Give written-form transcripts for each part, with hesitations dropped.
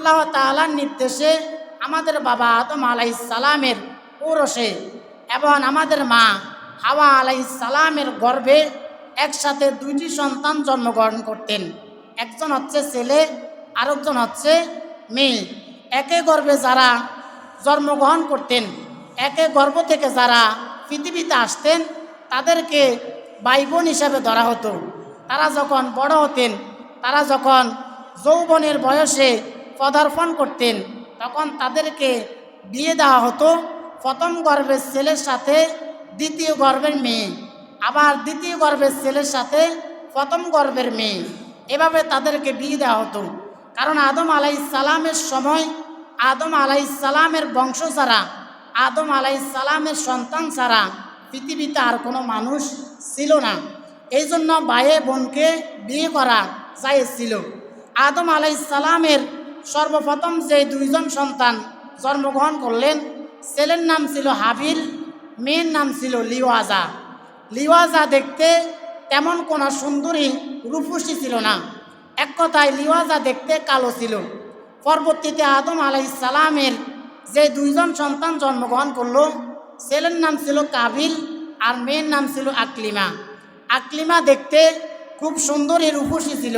আল্লাহ তাআলার নির্দেশে আমাদের বাবা আদম আলাইহিস সালামের ঔরসে এবং আমাদের মা হাওয়া আলাইহিস সালামের গর্ভে একসাথে দুইটি সন্তান জন্মগ্রহণ করতেন। একজন হচ্ছে ছেলে, আরেকজন হচ্ছে মেয়ে। একে গর্ভে যারা জন্মগ্রহণ করতেন, একে গর্ভ থেকে যারা পৃথিবীতে আসতেন, তাদেরকে ভাই বোন হিসাবে ধরা হতো। তারা যখন বড় হতেন, তারা যখন যৌবনের বয়সে পদার্পণ করতেন, তখন তাদেরকে বিয়ে দেওয়া হতো। প্রথম গর্ভের ছেলের সাথে দ্বিতীয় গর্ভের মেয়ে, আবার দ্বিতীয় গর্ভের ছেলের সাথে প্রথম গর্ভের মেয়ে, এভাবে তাদেরকে বিয়ে দেওয়া হতো। কারণ আদম আলাইহিস সালামের সময় আদম আলাইহিস সালামের বংশ ছাড়া, আদম আলাইহিস সালামের সন্তান ছাড়া পৃথিবীতে আর কোনো মানুষ ছিল না। এই জন্য ভাইয়ে বোনকে বিয়ে করা জায়েজ ছিল। আদম আলাইহিস সালামের সর্বপ্রথম যে দুইজন সন্তান জন্মগ্রহণ করলেন, ছেলের নাম ছিল হাবিল, মেয়ের নাম ছিল লিওয়াজা। লিওয়াজা দেখতে তেমন কোনো সুন্দরী রূপসী ছিল না, এক কথায় লিওয়াজা দেখতে কালো ছিল। পরবর্তীতে আদম আলাইহিস সালামের যে দুইজন সন্তান জন্মগ্রহণ করলো, ছেলের নাম ছিল কাবিল আর মেয়ের নাম ছিল আকলিমা। আকলিমা দেখতে খুব সুন্দরী রূপসী ছিল।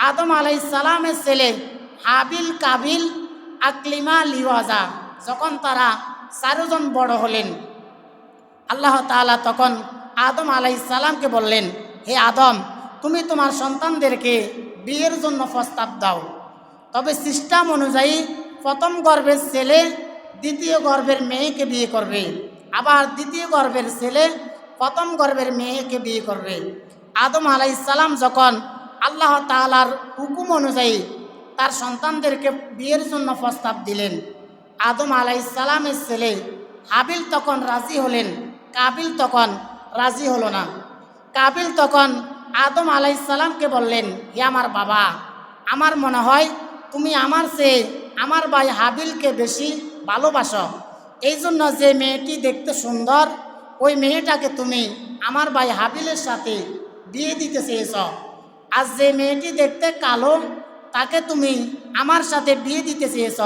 আদম আলাইহিস সালামের ছেলে হাবিল, কাবিল, আকলিমা, লিওয়াজা যখন তারা চারজন বড় হলেন, আল্লাহ তাআলা তখন আদম আলাইহিস সালামকে বললেন, হে আদম, তুমি তোমার সন্তানদেরকে বিয়ের জন্য প্রস্তাব দাও। তবে সিস্টেম অনুযায়ী প্রথম গর্ভের ছেলে দ্বিতীয় গর্ভের মেয়েকে বিয়ে করবে, আবার দ্বিতীয় গর্ভের ছেলে প্রথম গর্ভের মেয়েকে বিয়ে করবে। আদম আলাইহিস সালাম যখন আল্লাহ তাআলার হুকুম অনুযায়ী তার সন্তানদেরকে বিয়ের জন্য প্রস্তাব দিলেন, আদম আলাইহিস সালামের ছেলে হাবিল তখন রাজি হলেন, কাবিল তখন রাজি হলো না। কাবিল তখন আদম আলাইহিস সালামকে বললেন, হে আমার বাবা, আমার মনে হয় তুমি আমার চেয়ে আমার ভাই হাবিলকে বেশি ভালোবাসো। এই জন্য যে মেয়েটি দেখতে সুন্দর, ওই মেয়েটাকে তুমি আমার ভাই হাবিলের সাথে বিয়ে দিতে চেয়েছ। আর যে মেয়েটি দেখতে কালো, তাকে তুমি আমার সাথে বিয়ে দিতে চেয়েছ।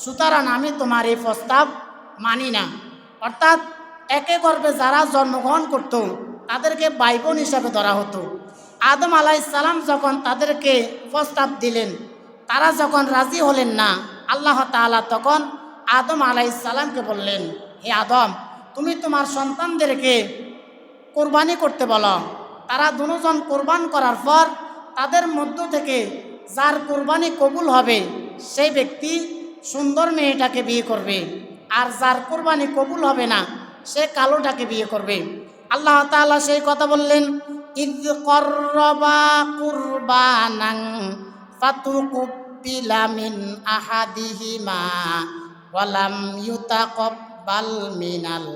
সুতরাং আমি তোমার এই প্রস্তাব মানি না। অর্থাৎ একে গর্ভে যারা জন্মগ্রহণ করত, তাদেরকে ভাই বোন হিসাবে ধরা হতো। আদম আলাইহিস সালাম যখন তাদেরকে প্রস্তাব দিলেন, তারা যখন রাজি হলেন না, আল্লাহ তাআলা তখন আদম আলাইহিস সালামকে বললেন, হে আদম, তুমি তোমার সন্তানদেরকে কোরবানি করতে বলো। তারা দুজন কোরবান করার পর তাদের মধ্য থেকে যার কোরবানি কবুল হবে, সেই ব্যক্তি সুন্দর মেয়েটাকে বিয়ে করবে, আর যার কোরবানি কবুল হবে না, সে কালোটাকে বিয়ে করবে। আল্লাহ তাআলা সেই কথা বললেন, ইয করবা কুরবানান ফাতুকুব্বিলা মিন আহাদিহিমা ওয়ালাম ইউতাকাব্বাল মিনাল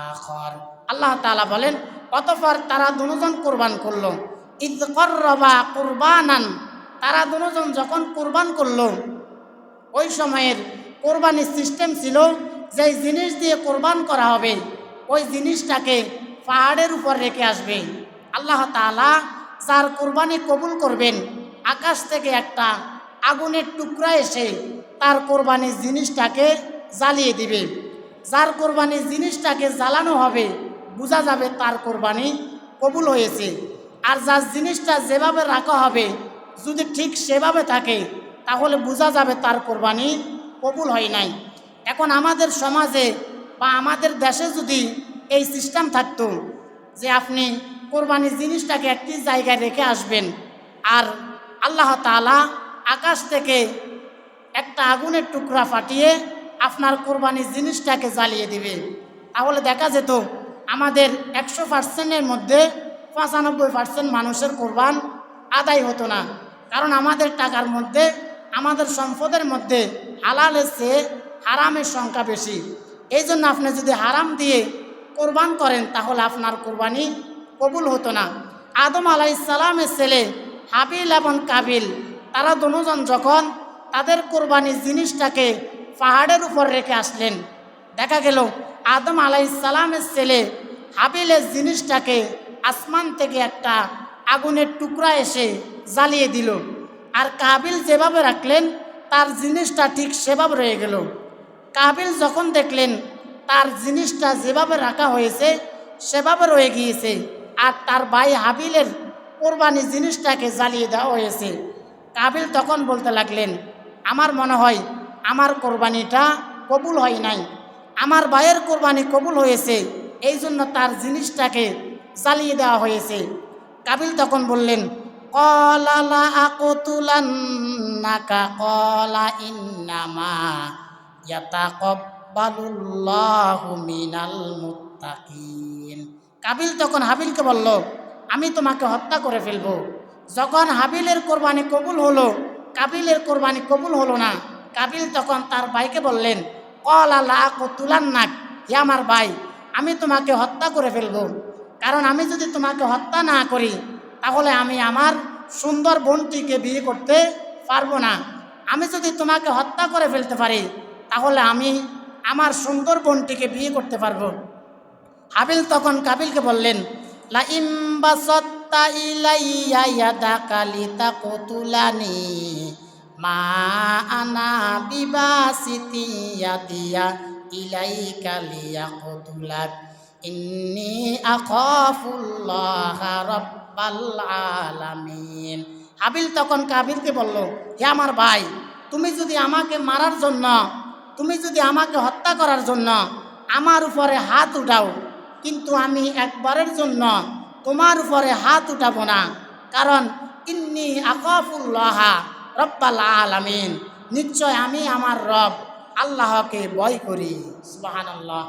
আখর। আল্লাহ তাআলা বলেন, অতঃপর তারা দুজন কোরবান করলো। ইয করবা কুরবানান, তারা দুজন যখন কোরবান করলো, ওই সময়ের কোরবানির সিস্টেম ছিল যে জিনিস দিয়ে কোরবান করা হবে, ওই জিনিসটাকে পাহাড়ের উপর রেখে আসবে। আল্লাহ তাআলা যার কোরবানি কবুল করবেন, আকাশ থেকে একটা আগুনের টুকরা এসে তার কোরবানির জিনিসটাকে জ্বালিয়ে দিবে। যার কোরবানির জিনিসটাকে জ্বালানো হবে, বোঝা যাবে তার কোরবানি কবুল হয়েছে। আর যার জিনিসটা যেভাবে রাখা হবে, যদি ঠিক সেভাবে থাকে, তাহলে বোঝা যাবে তার কোরবানি কবুল হয় নাই। এখন আমাদের সমাজে বা আমাদের দেশে যদি এই সিস্টেম থাকতো যে আপনি কোরবানির জিনিসটাকে একটি জায়গায় রেখে আসবেন, আর আল্লাহ তাআলা আকাশ থেকে একটা আগুনের টুকরা ফাটিয়ে আপনার কোরবানির জিনিসটাকে জ্বালিয়ে দিবে, তাহলে দেখা যেত আমাদের 100%-এর মধ্যে 95% মানুষের কোরবান আদায় হতো না। কারণ আমাদের টাকার মধ্যে, আমাদের সম্পদের মধ্যে হালালের চেয়ে হারামের সংখ্যা বেশি। এই জন্য আপনি যদি হারাম দিয়ে কোরবান করেন, তাহলে আপনার কোরবানি কবুল হতো না। আদম আলাইহিস সালামের ছেলে হাবিল এবং কাবিল, তারা দুজন যখন তাদের কোরবানির জিনিসটাকে পাহাড়ের উপর রেখে আসলেন, দেখা গেল আদম আলাইহিস সালামের ছেলে হাবিলের জিনিসটাকে আসমান থেকে একটা আগুনের টুকরা এসে জ্বালিয়ে দিল। আর কাবিল যেভাবে রাখলেন, তার জিনিসটা ঠিক সেভাবে রয়ে গেল। কাবিল যখন দেখলেন তার জিনিসটা যেভাবে রাখা হয়েছে সেভাবে রয়ে গিয়েছে, আর তার ভাই হাবিলের কোরবানি জিনিসটাকে জ্বালিয়ে দেওয়া হয়েছে, কাবিল তখন বলতে লাগলেন, আমার মনে হয় আমার কোরবানিটা কবুল হয় নাই, আমার ভাইয়ের কোরবানি কবুল হয়েছে, এই জন্য তার জিনিসটাকে জ্বালিয়ে দেওয়া হয়েছে। কাবিল তখন বললেন, ক্বালা লা আকতুলান্নাকা ক্বালা ইন্নামা ইয়াতাকাব্বালুল্লাহু মিনাল মুত্তাকিন। কাবিল তখন হাবিলকে বলল, আমি তোমাকে হত্যা করে ফেলব। যখন হাবিলের কোরবানি কবুল হলো, কাবিলের কোরবানি কবুল হলো না। কাবিল তখন তার ভাইকে বললেন, ক্বালা লা আকতুলান্নাক, হে আমার ভাই, আমি তোমাকে হত্যা করে ফেলব। কারণ আমি যদি তোমাকে হত্যা না করি তাহলে আমি আমার সুন্দর বোনটিকে বিয়ে করতে পারবো না। আমি যদি তোমাকে হত্যা করে ফেলতে পারি তাহলে আমি আমার সুন্দর বোনটিকে বিয়ে করতে পারবো। হাবিল তখন কাবিলকে বললেন, লা ইম বাসাত্তা ইলাইয়া ইয়াদাকা লিতাকতুলানি মা আনা বিবাসিতি ইয়াদিয়া ইলাইকা লিয়াকতুলাক ইন্নী আখাফুল্লাহা রাব্বাল আলামিন। হাবিল তখন কাবিলকে বলল, হে আমার ভাই, তুমি যদি আমাকে মারার জন্য, তুমি যদি আমাকে হত্যা করার জন্য আমার উপরে হাত উঠাও, কিন্তু আমি একবারের জন্য তোমার উপরে হাত উঠাবো না। কারণ ইন্নী আখাফুল্লাহা রাব্বাল আলামিন, নিশ্চয় আমি আমার রব আল্লাহকে ভয় করি। সুবহানাল্লাহ।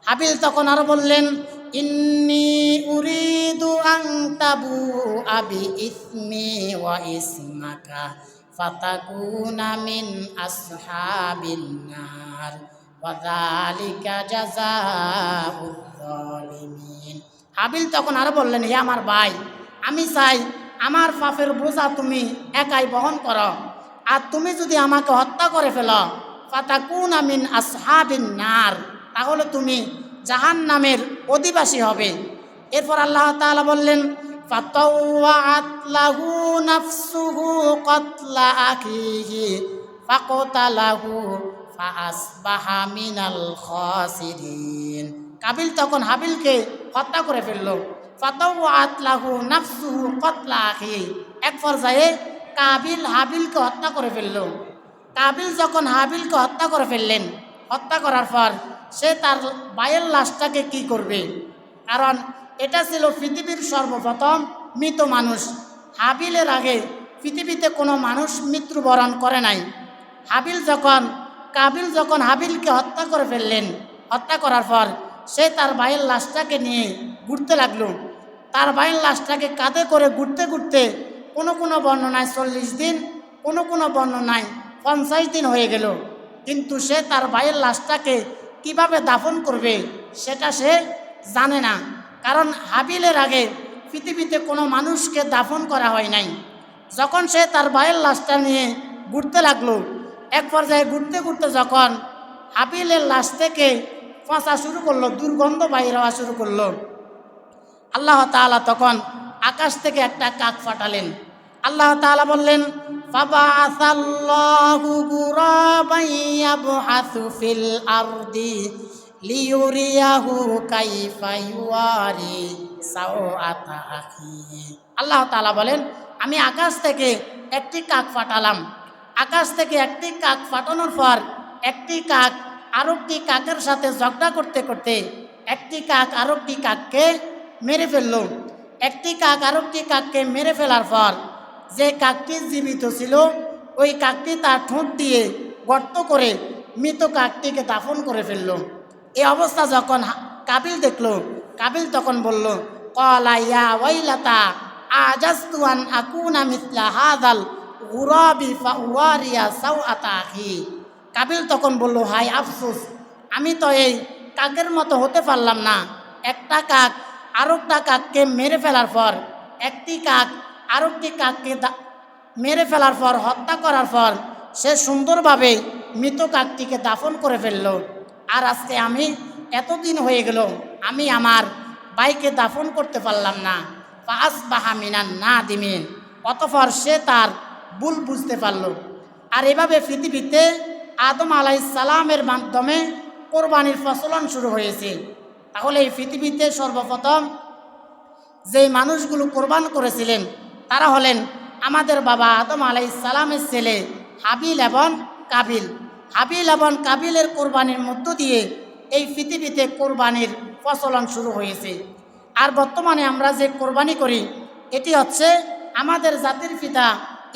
হাবিল তখন আরো বললেন, ইন্নী উরিদু আন তাবু আবি ইসমি ওয়া ইসমাকা ফাতাকুনা মিন আসহাবিন নার ওয়া যালিকা জাযাউয যালিমিন। হাবিল তখন আরো বললেন, হে আমার ভাই, আমি চাই আমার পাপের বোঝা তুমি একাই বহন করো, আর তুমি যদি আমাকে হত্যা করে ফেলো, ফাতাকুনা মিন আসহাবিন নার, তাহলে তুমি জাহান্নামের অধিবাসী হবে। এরপর আল্লাহ তাআলা বললেন, ফাতাওয়াআত লাহু নাফসুহু ক্বাতলা আখিহি ফাকতালাহু ফাআসবাহা মিনাল খাসিরিন। কাবিল তখন হাবিলকে হত্যা করে ফেলল। ফাতাওয়াআত লাহু নাফসুহু ক্বাতলা আখিহি, এক পর্যায়ে কাবিল হাবিলকে হত্যা করে ফেলল। কাবিল যখন হাবিলকে হত্যা করে ফেললেন, হত্যা করার পর সে তার ভাইয়ের লাশটাকে কি করবে? কারণ এটা ছিল পৃথিবীর সর্বপ্রথম মৃত মানুষ। হাবিলের আগে পৃথিবীতে কোনো মানুষ মৃত্যুবরণ করে নাই। কাবিল যখন হাবিলকে হত্যা করে ফেললেন, হত্যা করার পর সে তার ভাইয়ের লাশটাকে নিয়ে ঘুরতে লাগলো। তার ভাইয়ের লাশটাকে কাঁধে করে ঘুরতে ঘুরতে কোনো কোনো বর্ণনায় 40 দিন, কোনো কোনো বর্ণনায় 50 দিন হয়ে গেল। কিন্তু সে তার ভাইয়ের লাশটাকে কিভাবে দাফন করবে সেটা সে জানে না। কারণ হাবিলের আগে পৃথিবীতে কোনো মানুষকে দাফন করা হয় নাই। যখন সে তার ভাইয়ের লাশটা নিয়ে ঘুরতে লাগলো, এক পর্যায়ে ঘুরতে ঘুরতে যখন হাবিলের লাশ থেকে পচা শুরু করলো, দুর্গন্ধ বাইর হওয়া শুরু করলো, আল্লাহ তাআলা তখন আকাশ থেকে একটা কাক পাঠালেন। আল্লাহ তাআলা বললেন, ফাবাআসাল্লাহু গুরাবান ইয়াবহাসু ফিল আরদি লিয়ুরিয়াহু কাইফা ইউয়ারি সাওআতা আখিহি। আল্লাহ তাআলা বলেন, আমি আকাশ থেকে একটি কাক পাঠালাম। আকাশ থেকে একটি কাক পাঠানোর পর একটি কাক আরেকটি কাকের সাথে ঝগড়া করতে করতে একটি কাক আরেকটি কাককে মেরে ফেলল। একটি কাক আরেকটি কাককে মেরে ফেলার পর যে কাকটি জীবিত ছিল ওই কাকটি তার ঠোঁট দিয়ে গর্ত করে মৃত কাকটিকে দাফন করে ফেলল। এই অবস্থা যখন কাবিল দেখল, কাবিল তখন বলল, ক্বালা ইয়া ওয়াইলাতা আজাজতু আন আকুনা মিসলা হাযাল গুরাবি ফাওয়ারিয়া সাওআতা আখি। কাবিল তখন বলল, হায় আফসোস, আমি তো এই কাকের মতো হতে পারলাম না। একটা কাক আরেকটা কাককে মেরে ফেলার পর, একটি কাক আরেকটি কাককে মেরে ফেলার পর, হত্যা করার পর সে সুন্দরভাবে মৃত কাকটিকে দাফন করে ফেলল। আর আজকে আমি এতদিন হয়ে গেল আমি আমার ভাইকে দাফন করতে পারলাম না। ফাসবাহা মিনান নাদিমিন, অতঃপর সে তার ভুল বুঝতে পারল। আর এভাবে পৃথিবীতে আদম আলাইহিসসালামের মাধ্যমে কোরবানির প্রচলন শুরু হয়েছে। তাহলে এই পৃথিবীতে সর্বপ্রথম যে মানুষগুলো কোরবান করেছিলেন তারা হলেন আমাদের বাবা আদম আলাইহিসসালামের ছেলে হাবিল এবং কাবিল। হাবিল এবং কাবিলের কোরবানির মধ্য দিয়ে এই পৃথিবীতে কোরবানির প্রচলন শুরু হয়েছে। আর বর্তমানে আমরা যে কোরবানি করি এটি হচ্ছে আমাদের জাতির পিতা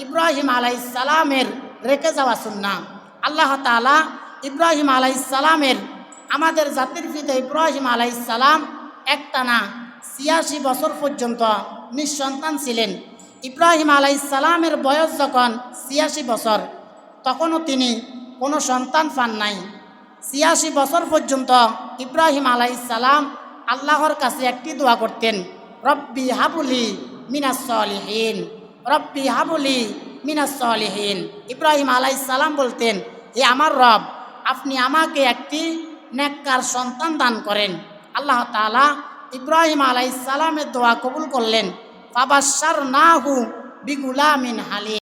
ইব্রাহিম আলাইহিসসালামের রেখে যাওয়া সুন্নাহ। আল্লাহ তাআলা ইব্রাহিম আলাইহিসসালামের আমাদের জাতির পিতা ইব্রাহিম আলাইহিসসালাম একটানা ৮৬ বছর পর্যন্ত নিঃসন্তান ছিলেন। ইব্রাহিম আলাইহিসসালামের বয়স যখন ৮৬ বছর তখনও তিনি কোনো সন্তান পান নাই। ৮৬ বছর পর্যন্ত ইব্রাহিম আলাইহিসসালাম আল্লাহর কাছে একটি দোয়া করতেন, রব্বি হাবুলি মিনাস সলিহিন, রব্বি হাবুলি মিনাস সলিহিন। ইব্রাহিম আলাইহিসসালাম বলতেন, হে আমার রব, আপনি আমাকে একটি নেককার সন্তান দান করেন। আল্লাহ তাআলা ইব্রাহিম আলাইহিসসালামের দোয়া কবুল করলেন। ফাবাশশারনাহু বিগুলামিন হালিম।